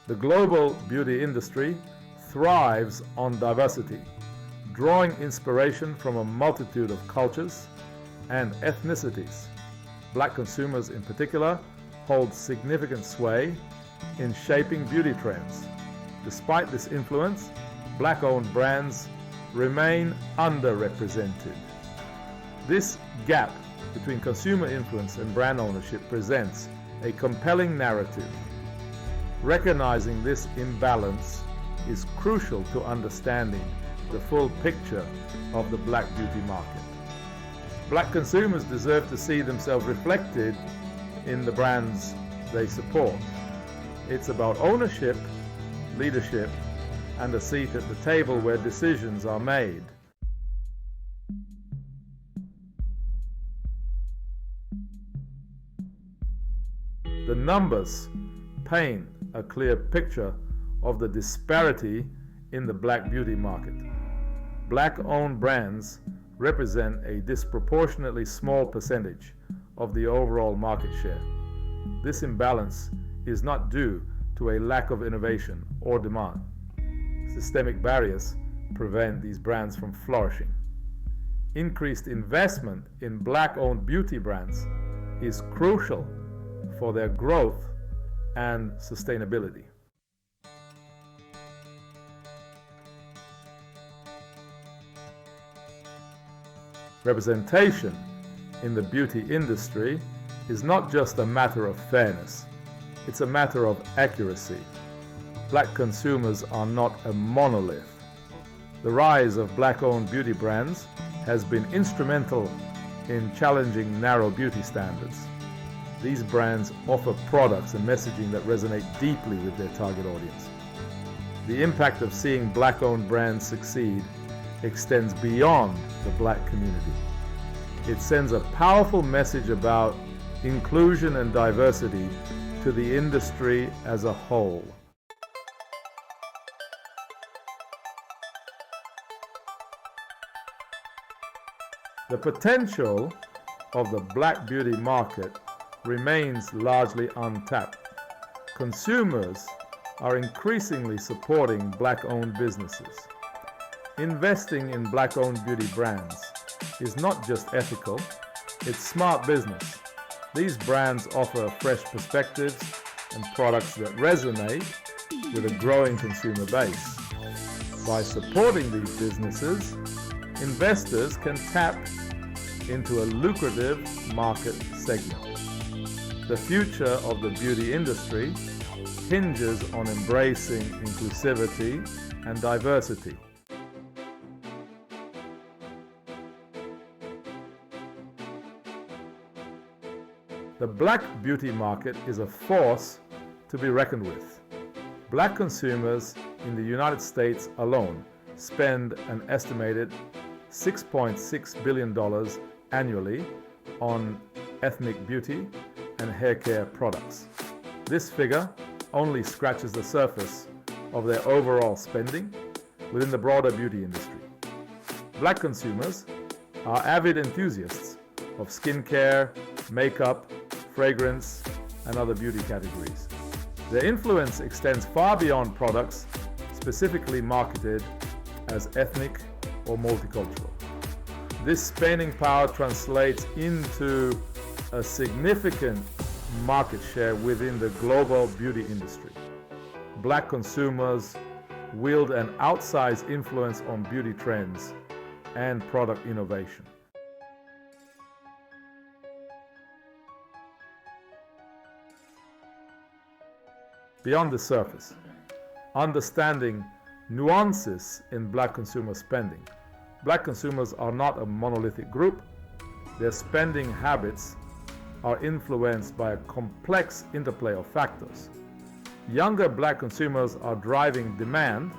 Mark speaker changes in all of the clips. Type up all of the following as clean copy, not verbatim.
Speaker 1: The global beauty industry thrives on diversity, drawing inspiration from a multitude of cultures and ethnicities. Black consumers in particular hold significant sway in shaping beauty trends. Despite this influence, Black-owned brands remain underrepresented. This gap between consumer influence and brand ownership presents a compelling narrative. Recognizing this imbalance is crucial to understanding the full picture of the Black beauty market. Black consumers deserve to see themselves reflected in the brands they support. It's about ownership, leadership, and a seat at the table where decisions are made. The numbers paint a clear picture of the disparity in the Black beauty market. Black-owned brands represent a disproportionately small percentage of the overall market share. This imbalance is not due to a lack of innovation or demand. Systemic barriers prevent these brands from flourishing. Increased investment in Black-owned beauty brands is crucial for their growth and sustainability. Representation in the beauty industry is not just a matter of fairness, it's a matter of accuracy. Black consumers are not a monolith. The rise of Black-owned beauty brands has been instrumental in challenging narrow beauty standards. These brands offer products and messaging that resonate deeply with their target audience. The impact of seeing Black-owned brands succeed extends beyond the Black community. It sends a powerful message about inclusion and diversity to the industry as a whole. The potential of the Black beauty market remains largely untapped. Consumers are increasingly supporting Black-owned businesses. Investing in Black-owned beauty brands is not just ethical, it's smart business. These brands offer fresh perspectives and products that resonate with a growing consumer base. By supporting these businesses, investors can tap into a lucrative market segment. The future of the beauty industry hinges on embracing inclusivity and diversity. The Black beauty market is a force to be reckoned with. Black consumers in the United States alone spend an estimated $6.6 billion annually on ethnic beauty and hair care products. This figure only scratches the surface of their overall spending within the broader beauty industry. Black consumers are avid enthusiasts of skincare, makeup, fragrance, and other beauty categories. Their influence extends far beyond products specifically marketed as ethnic or multicultural. This spending power translates into a significant market share within the global beauty industry. Black consumers wield an outsized influence on beauty trends and product innovation. Beyond the surface, understanding nuances in Black consumer spending. Black consumers are not a monolithic group. Their spending habits are influenced by a complex interplay of factors. Younger Black consumers are driving demand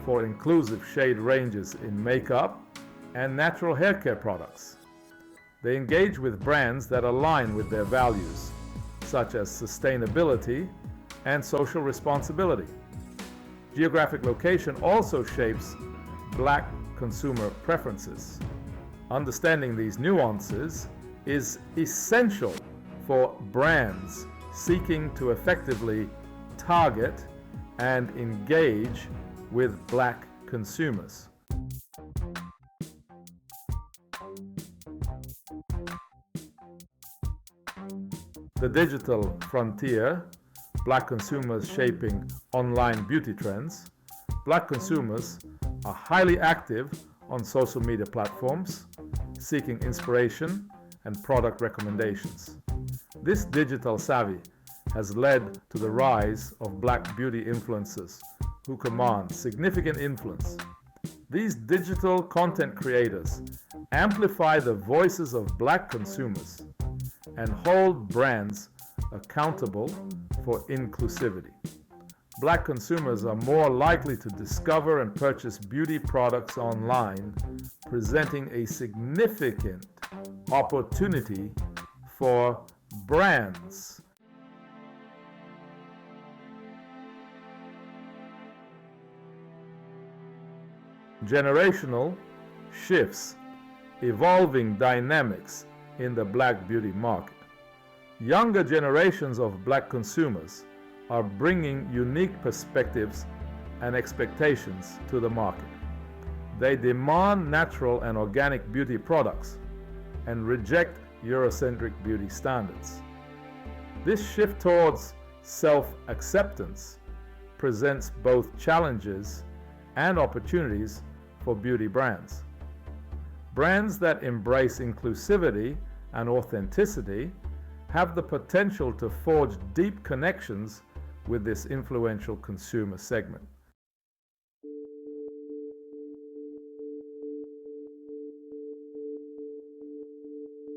Speaker 1: for inclusive shade ranges in makeup and natural hair care products. They engage with brands that align with their values, such as sustainability and social responsibility. Geographic location also shapes Black consumer preferences. Understanding these nuances is essential for brands seeking to effectively target and engage with Black consumers. The digital frontier, Black consumers shaping online beauty trends. Black consumers are highly active on social media platforms, seeking inspiration and product recommendations. This digital savvy has led to the rise of Black beauty influencers who command significant influence. These digital content creators amplify the voices of Black consumers and hold brands accountable for inclusivity. Black consumers are more likely to discover and purchase beauty products online, presenting a significant opportunity for brands. Generational shifts, evolving dynamics in the Black beauty market. Younger generations of Black consumers are bringing unique perspectives and expectations to the market. They demand natural and organic beauty products and reject Eurocentric beauty standards. This shift towards self-acceptance presents both challenges and opportunities for beauty brands. Brands that embrace inclusivity and authenticity have the potential to forge deep connections with this influential consumer segment.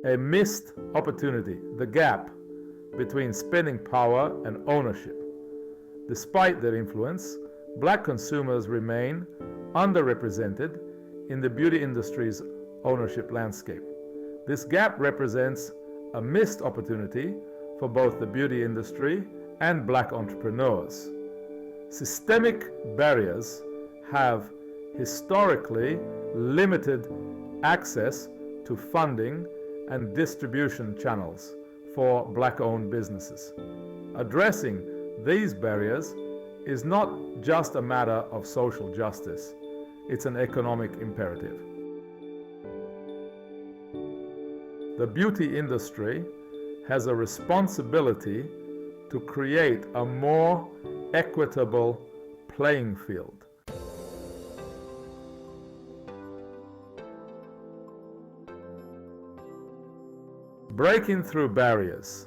Speaker 1: A missed opportunity, the gap between spending power and ownership. Despite their influence, Black consumers remain underrepresented in the beauty industry's ownership landscape. This gap represents a missed opportunity for both the beauty industry and Black entrepreneurs. Systemic barriers have historically limited access to funding and distribution channels for Black-owned businesses. Addressing these barriers is not just a matter of social justice, it's an economic imperative. The beauty industry has a responsibility to create a more equitable playing field. Breaking through barriers.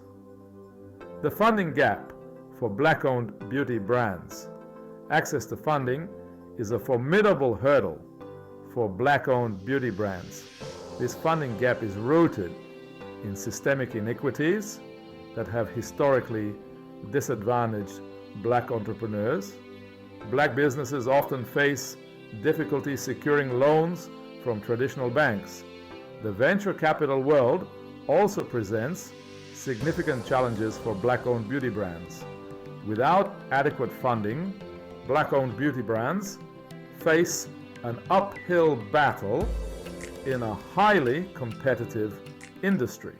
Speaker 1: The funding gap for Black-owned beauty brands. Access to funding is a formidable hurdle for Black-owned beauty brands. This funding gap is rooted in systemic inequities that have historically disadvantaged Black entrepreneurs. Black businesses often face difficulty securing loans from traditional banks. The venture capital world also presents significant challenges for Black-owned beauty brands. Without adequate funding, Black-owned beauty brands face an uphill battle in a highly competitive industry.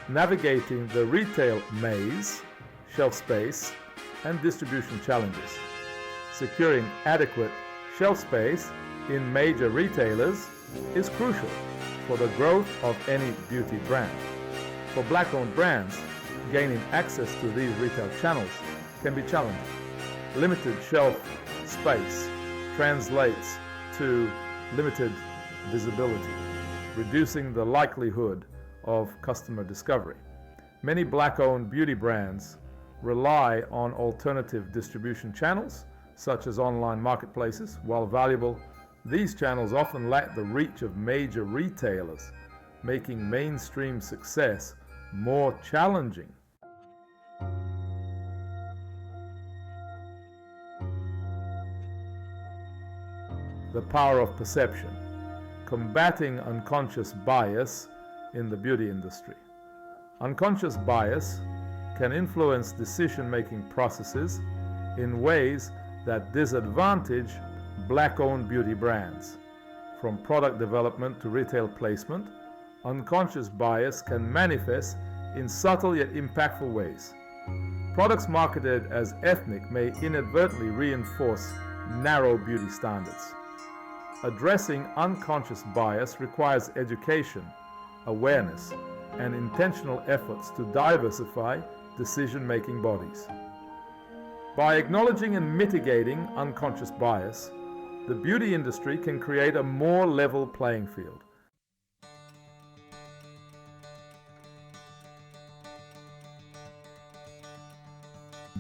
Speaker 1: Navigating the retail maze, shelf space, and distribution challenges. Securing adequate shelf space in major retailers is crucial for the growth of any beauty brand. For Black-owned brands, gaining access to these retail channels can be challenging. Limited shelf space translates to limited visibility, reducing the likelihood of customer discovery. Many Black-owned beauty brands rely on alternative distribution channels, such as online marketplaces. While valuable, these channels often lack the reach of major retailers, making mainstream success more challenging. The power of perception. Combating unconscious bias in the beauty industry. Unconscious bias can influence decision-making processes in ways that disadvantage Black-owned beauty brands. From product development to retail placement, unconscious bias can manifest in subtle yet impactful ways. Products marketed as ethnic may inadvertently reinforce narrow beauty standards. Addressing unconscious bias requires education, awareness, and intentional efforts to diversify decision-making bodies. By acknowledging and mitigating unconscious bias, the beauty industry can create a more level playing field.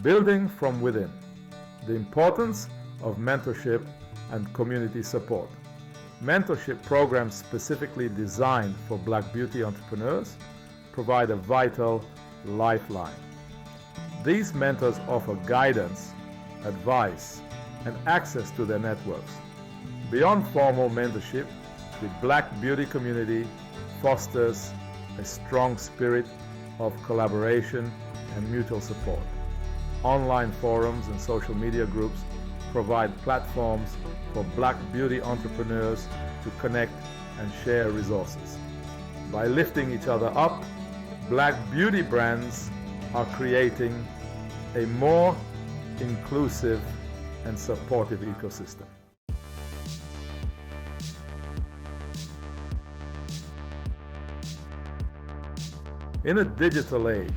Speaker 1: Building from within. The importance of mentorship and community support. Mentorship programs specifically designed for Black beauty entrepreneurs provide a vital lifeline. These mentors offer guidance, advice, and access to their networks. Beyond formal mentorship, the Black beauty community fosters a strong spirit of collaboration and mutual support. Online forums and social media groups provide platforms for Black beauty entrepreneurs to connect and share resources. By lifting each other up, Black beauty brands are creating a more inclusive and supportive ecosystem. In a digital age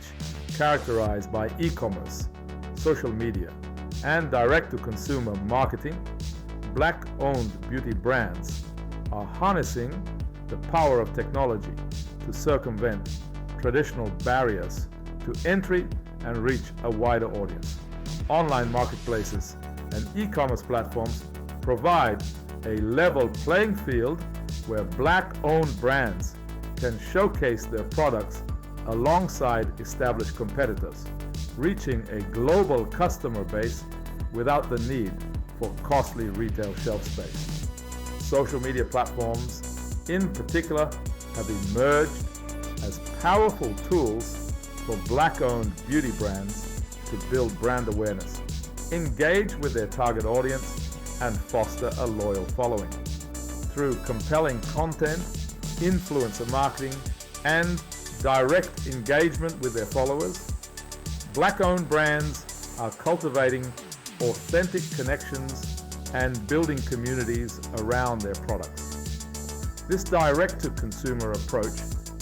Speaker 1: characterized by e-commerce, social media, and direct-to-consumer marketing, Black-owned beauty brands are harnessing the power of technology to circumvent traditional barriers to entry and reach a wider audience. Online marketplaces and e-commerce platforms provide a level playing field where Black-owned brands can showcase their products alongside established competitors, reaching a global customer base without the need for costly retail shelf space. Social media platforms, in particular, have emerged as powerful tools for Black-owned beauty brands to build brand awareness, engage with their target audience, and foster a loyal following. Through compelling content, influencer marketing, and direct engagement with their followers, Black-owned brands are cultivating authentic connections and building communities around their products. This direct-to-consumer approach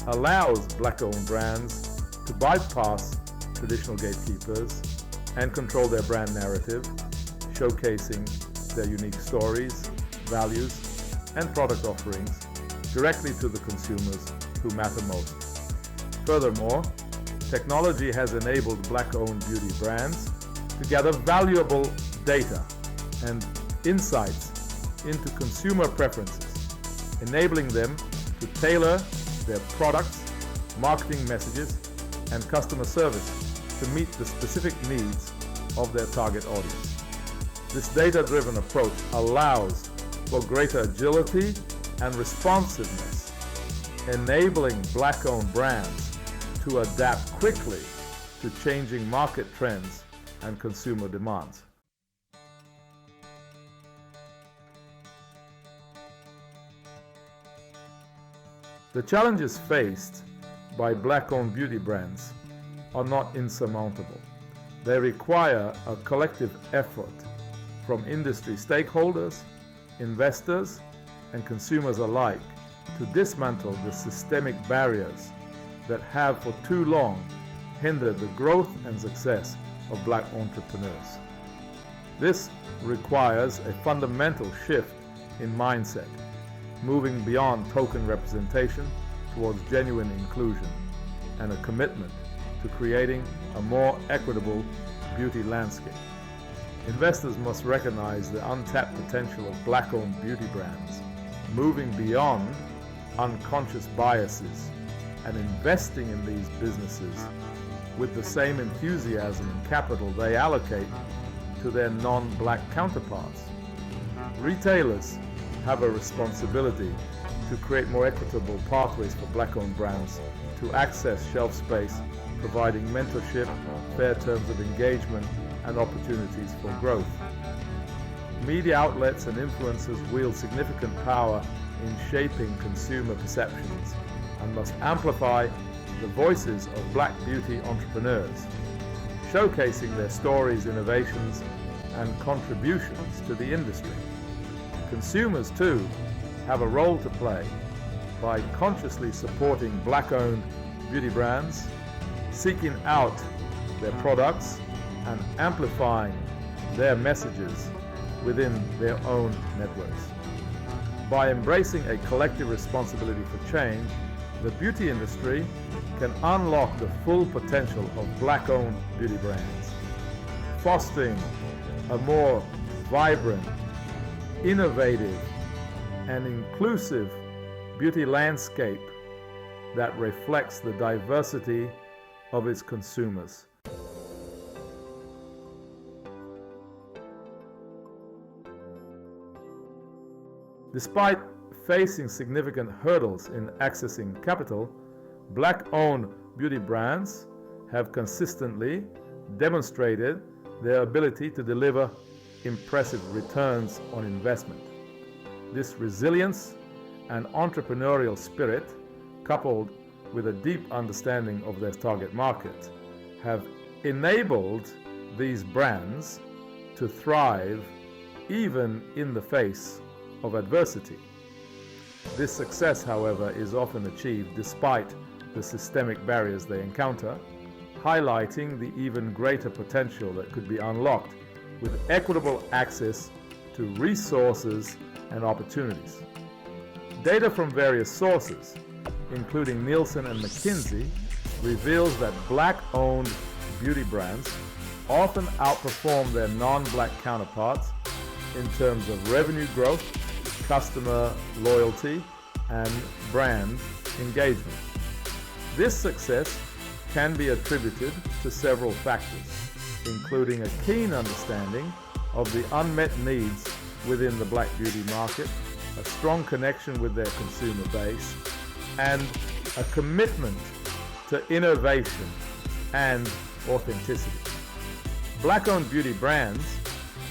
Speaker 1: allows Black-owned brands to bypass traditional gatekeepers and control their brand narrative, showcasing their unique stories, values, and product offerings directly to the consumers who matter most. Furthermore, technology has enabled Black-owned beauty brands to gather valuable data and insights into consumer preferences, enabling them to tailor their products, marketing messages, and customer service to meet the specific needs of their target audience. This data-driven approach allows for greater agility and responsiveness, enabling Black-owned brands to adapt quickly to changing market trends and consumer demands. The challenges faced by Black-owned beauty brands are not insurmountable. They require a collective effort from industry stakeholders, investors, and consumers alike to dismantle the systemic barriers that have for too long hindered the growth and success of Black entrepreneurs. This requires a fundamental shift in mindset, moving beyond token representation towards genuine inclusion, and a commitment to creating a more equitable beauty landscape. Investors must recognize the untapped potential of Black-owned beauty brands, moving beyond unconscious biases and investing in these businesses with the same enthusiasm and capital they allocate to their non-Black counterparts. Retailers have a responsibility to create more equitable pathways for Black-owned brands to access shelf space, providing mentorship, fair terms of engagement, and opportunities for growth. Media outlets and influencers wield significant power in shaping consumer perceptions and must amplify the voices of black beauty entrepreneurs, showcasing their stories, innovations, and contributions to the industry. Consumers, too, have a role to play by consciously supporting black-owned beauty brands, seeking out their products, and amplifying their messages within their own networks. By embracing a collective responsibility for change, the beauty industry can unlock the full potential of black-owned beauty brands, fostering a more vibrant, innovative, and inclusive beauty landscape that reflects the diversity of its consumers. Despite facing significant hurdles in accessing capital, black-owned beauty brands have consistently demonstrated their ability to deliver impressive returns on investment. This resilience and entrepreneurial spirit, coupled with a deep understanding of their target market, have enabled these brands to thrive even in the face of adversity. This success, however, is often achieved despite the systemic barriers they encounter, highlighting the even greater potential that could be unlocked with equitable access to resources and opportunities. Data from various sources, including Nielsen and McKinsey, reveals that black-owned beauty brands often outperform their non-black counterparts in terms of revenue growth, customer loyalty, and brand engagement. This success can be attributed to several factors, including a keen understanding of the unmet needs within the black beauty market, a strong connection with their consumer base, and a commitment to innovation and authenticity. Black-owned beauty brands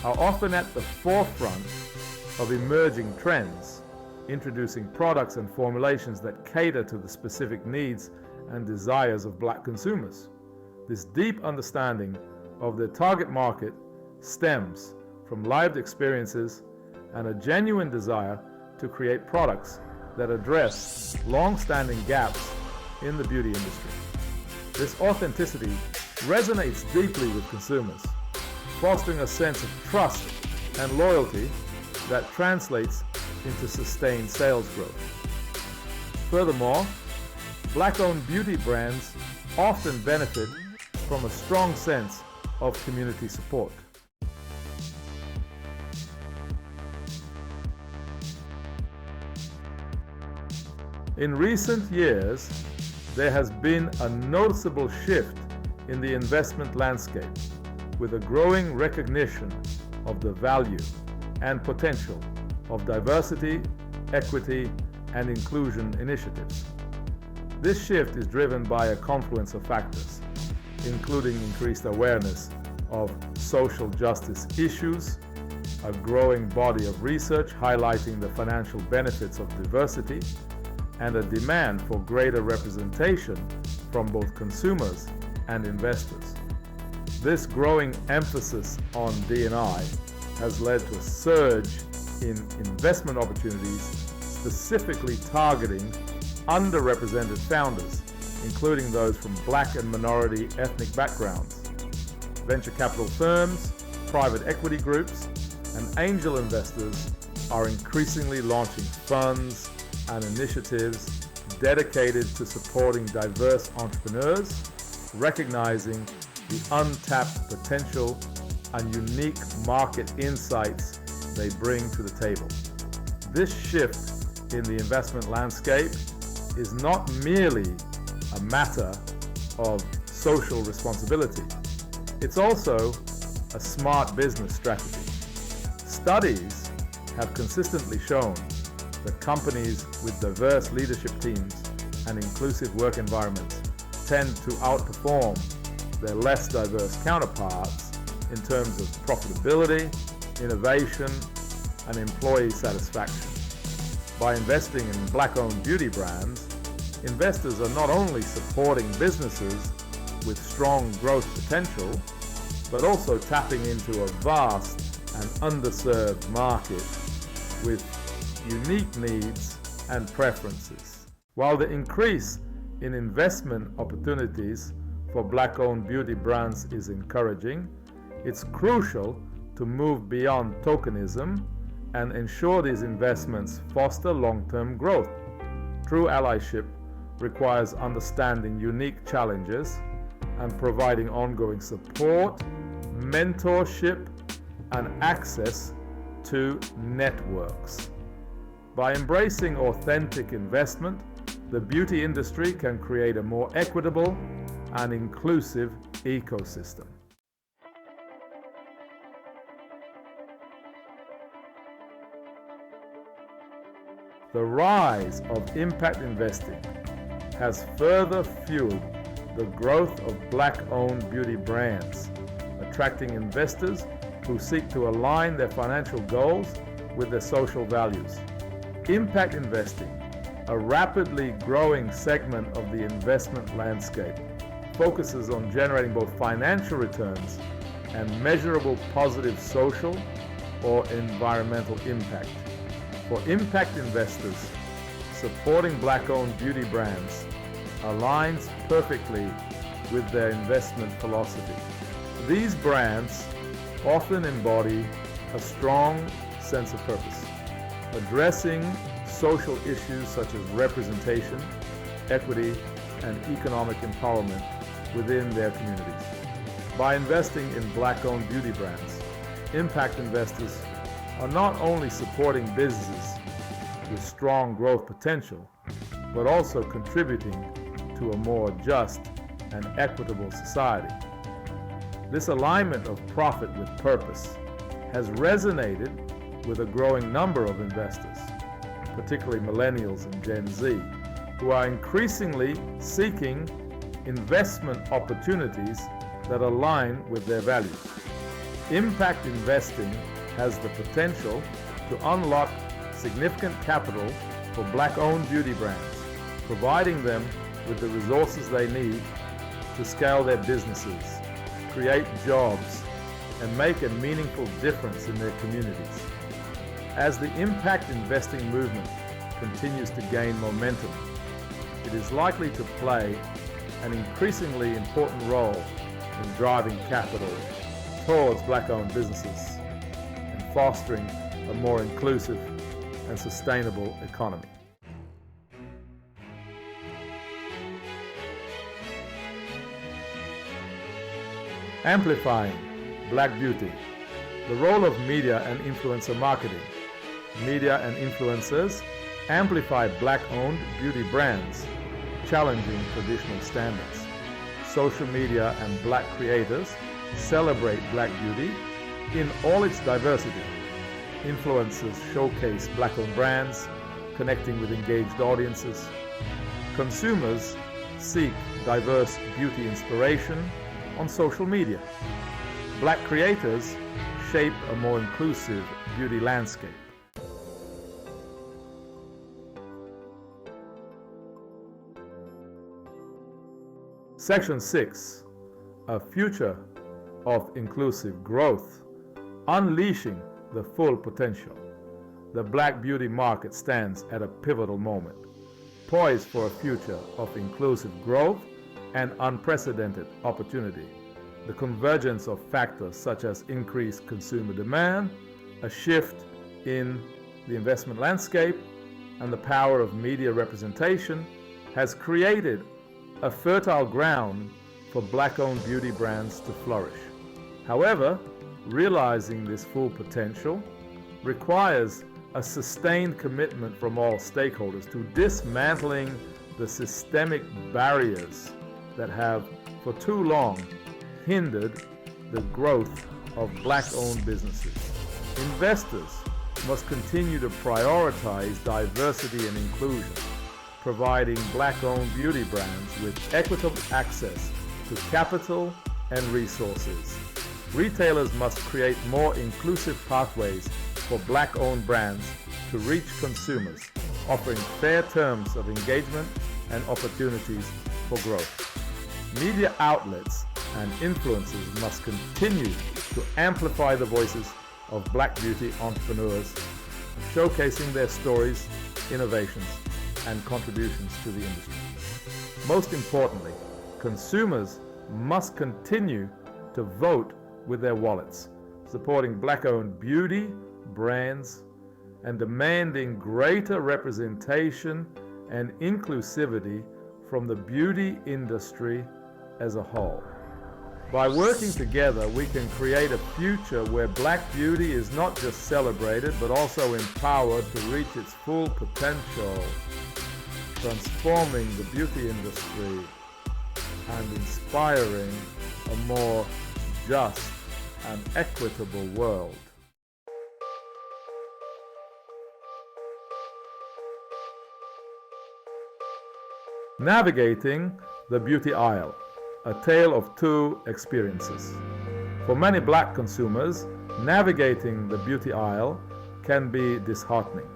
Speaker 1: are often at the forefront of emerging trends, introducing products and formulations that cater to the specific needs and desires of black consumers. This deep understanding of their target market stems from lived experiences and a genuine desire to create products that address long-standing gaps in the beauty industry. This authenticity resonates deeply with consumers, fostering a sense of trust and loyalty that translates into sustained sales growth. Furthermore, black-owned beauty brands often benefit from a strong sense of community support. In recent years, there has been a noticeable shift in the investment landscape, with a growing recognition of the value and potential of diversity, equity, and inclusion initiatives. This shift is driven by a confluence of factors, including increased awareness of social justice issues, a growing body of research highlighting the financial benefits of diversity, and a demand for greater representation from both consumers and investors. This growing emphasis on D&I has led to a surge in investment opportunities specifically targeting underrepresented founders, including those from black and minority ethnic backgrounds. Venture capital firms, private equity groups, and angel investors are increasingly launching funds and initiatives dedicated to supporting diverse entrepreneurs, recognizing the untapped potential and unique market insights they bring to the table. This shift in the investment landscape is not merely a matter of social responsibility. It's also a smart business strategy. Studies have consistently shown that companies with diverse leadership teams and inclusive work environments tend to outperform their less diverse counterparts in terms of profitability, innovation, and employee satisfaction. By investing in black-owned beauty brands, investors are not only supporting businesses with strong growth potential, but also tapping into a vast and underserved market with unique needs and preferences. While the increase in investment opportunities for Black-owned beauty brands is encouraging, it's crucial to move beyond tokenism and ensure these investments foster long-term growth. True allyship requires understanding unique challenges and providing ongoing support, mentorship, and access to networks. By embracing authentic investment, the beauty industry can create a more equitable and inclusive ecosystem. The rise of impact investing has further fueled the growth of Black-owned beauty brands, attracting investors who seek to align their financial goals with their social values. Impact investing, a rapidly growing segment of the investment landscape, focuses on generating both financial returns and measurable positive social or environmental impact. For impact investors, supporting Black-owned beauty brands aligns perfectly with their investment philosophy. These brands often embody a strong sense of purpose, addressing social issues such as representation, equity, and economic empowerment within their communities. By investing in Black-owned beauty brands, impact investors are not only supporting businesses with strong growth potential, but also contributing to a more just and equitable society. This alignment of profit with purpose has resonated with a growing number of investors, particularly millennials and Gen Z, who are increasingly seeking investment opportunities that align with their values. Impact investing has the potential to unlock significant capital for Black-owned beauty brands, providing them with the resources they need to scale their businesses, create jobs, and make a meaningful difference in their communities. As the impact investing movement continues to gain momentum, it is likely to play an increasingly important role in driving capital towards Black-owned businesses and fostering a more inclusive and sustainable economy. Amplifying Black beauty. The role of media and influencer marketing. Media and influencers amplify Black-owned beauty brands, challenging traditional standards. Social media and Black creators celebrate Black beauty in all its diversity. Influencers showcase Black-owned brands, connecting with engaged audiences. Consumers seek diverse beauty inspiration on social media. Black creators shape a more inclusive beauty landscape. Section 6. A future of inclusive growth. Unleashing the full potential. The Black beauty market stands at a pivotal moment, poised for a future of inclusive growth and unprecedented opportunity. The convergence of factors such as increased consumer demand, a shift in the investment landscape, and the power of media representation has created a fertile ground for Black-owned beauty brands to flourish. However, realizing this full potential requires a sustained commitment from all stakeholders to dismantling the systemic barriers that have for too long hindered the growth of Black-owned businesses. Investors must continue to prioritize diversity and inclusion, providing Black-owned beauty brands with equitable access to capital and resources. Retailers must create more inclusive pathways for Black-owned brands to reach consumers, offering fair terms of engagement and opportunities for growth. Media outlets and influencers must continue to amplify the voices of Black beauty entrepreneurs, showcasing their stories, innovations, and contributions to the industry. Most importantly, consumers must continue to vote with their wallets, supporting Black-owned beauty brands and demanding greater representation and inclusivity from the beauty industry as a whole. By working together, we can create a future where Black beauty is not just celebrated, but also empowered to reach its full potential, transforming the beauty industry and inspiring a more just and equitable world. Navigating the beauty aisle, a tale of two experiences. For many Black consumers, navigating the beauty aisle can be disheartening.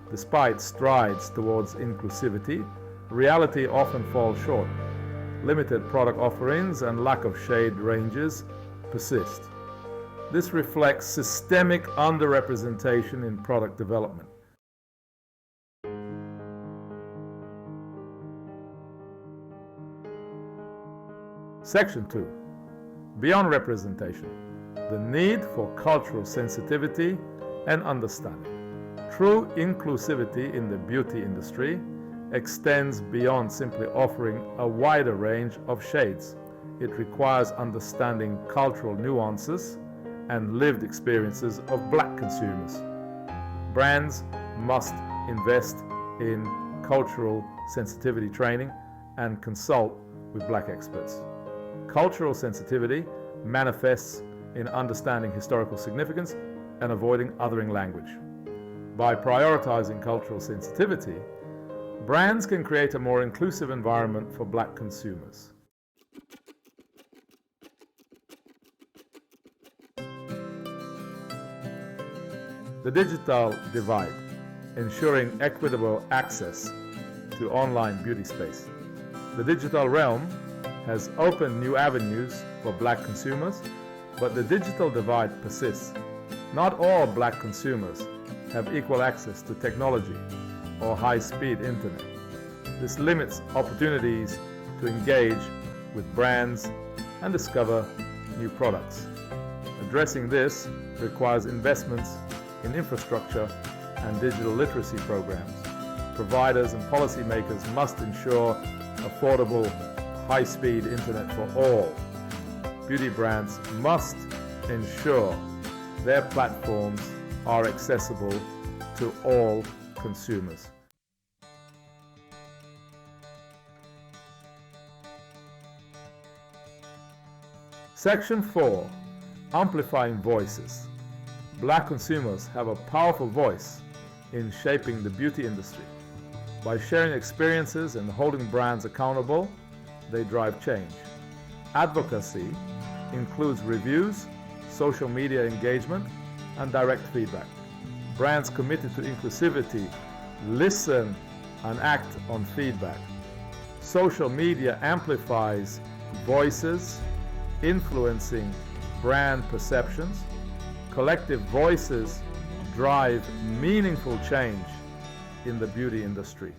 Speaker 1: Despite strides towards inclusivity, reality often falls short. Limited product offerings and lack of shade ranges persist. This reflects systemic underrepresentation in product development. Section 2. Beyond representation, the need for cultural sensitivity and understanding. True inclusivity in the beauty industry extends beyond simply offering a wider range of shades. It requires understanding cultural nuances and lived experiences of Black consumers. Brands must invest in cultural sensitivity training and consult with Black experts. Cultural sensitivity manifests in understanding historical significance and avoiding othering language. By prioritizing cultural sensitivity, brands can create a more inclusive environment for Black consumers. The digital divide, ensuring equitable access to online beauty space. The digital realm has opened new avenues for Black consumers, but the digital divide persists. Not all Black consumers have equal access to technology or high-speed internet. This limits opportunities to engage with brands and discover new products. Addressing this requires investments in infrastructure and digital literacy programs. Providers and policymakers must ensure affordable, high-speed internet for all. Beauty brands must ensure their platforms are accessible to all consumers. Section 4. Amplifying voices. Black consumers have a powerful voice in shaping the beauty industry. By sharing experiences and holding brands accountable, they drive change. Advocacy includes reviews, social media engagement, and direct feedback. Brands committed to inclusivity listen and act on feedback. Social media amplifies voices, influencing brand perceptions. Collective voices drive meaningful change in the beauty industry.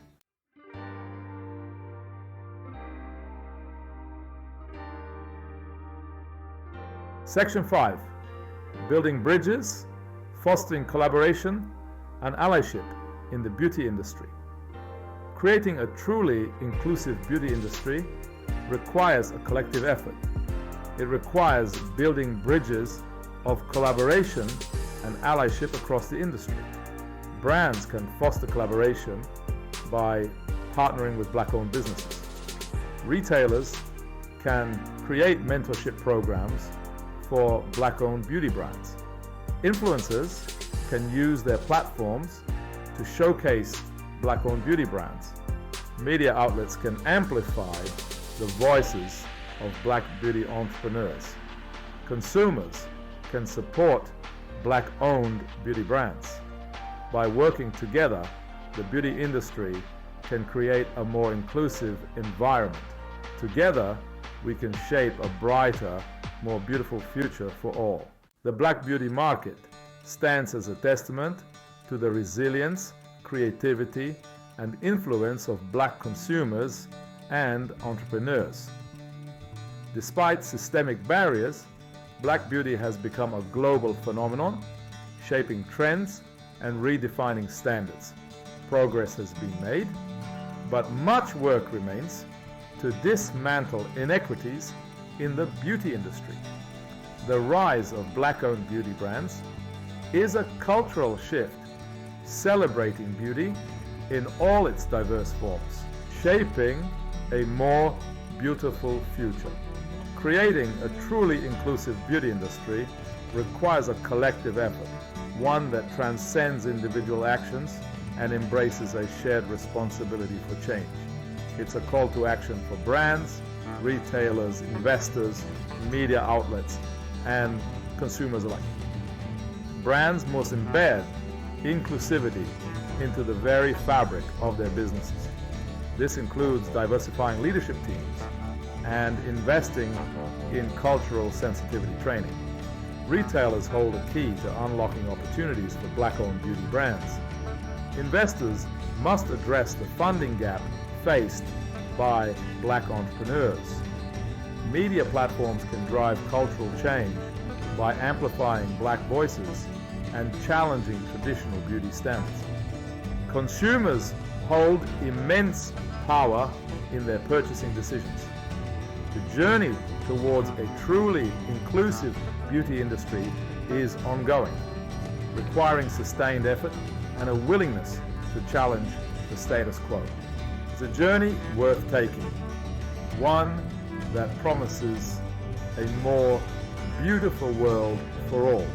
Speaker 1: Section 5. Building bridges, fostering collaboration and allyship in the beauty industry. Creating a truly inclusive beauty industry requires a collective effort. It requires building bridges of collaboration and allyship across the industry. Brands can foster collaboration by partnering with Black-owned businesses. Retailers can create mentorship programs for Black-owned beauty brands. Influencers can use their platforms to showcase Black-owned beauty brands. Media outlets can amplify the voices of Black beauty entrepreneurs. Consumers can support Black-owned beauty brands. By working together, the beauty industry can create a more inclusive environment. Together, we can shape a brighter, more beautiful future for all. The Black Beauty market stands as a testament to the resilience, creativity, and influence of Black consumers and entrepreneurs. Despite systemic barriers, Black Beauty has become a global phenomenon, shaping trends and redefining standards. Progress has been made, but much work remains to dismantle inequities in the beauty industry. The rise of Black-owned beauty brands is a cultural shift, celebrating beauty in all its diverse forms, shaping a more beautiful future. Creating a truly inclusive beauty industry requires a collective effort, one that transcends individual actions and embraces a shared responsibility for change. It's a call to action for brands, retailers, investors, media outlets, and consumers alike. Brands must embed inclusivity into the very fabric of their businesses. This includes diversifying leadership teams and investing in cultural sensitivity training. Retailers hold a key to unlocking opportunities for Black-owned beauty brands. Investors must address the funding gap faced by Black entrepreneurs. Media platforms can drive cultural change by amplifying Black voices and challenging traditional beauty standards. Consumers hold immense power in their purchasing decisions. The journey towards a truly inclusive beauty industry is ongoing, requiring sustained effort and a willingness to challenge the status quo. It's a journey worth taking, one that promises a more beautiful world for all.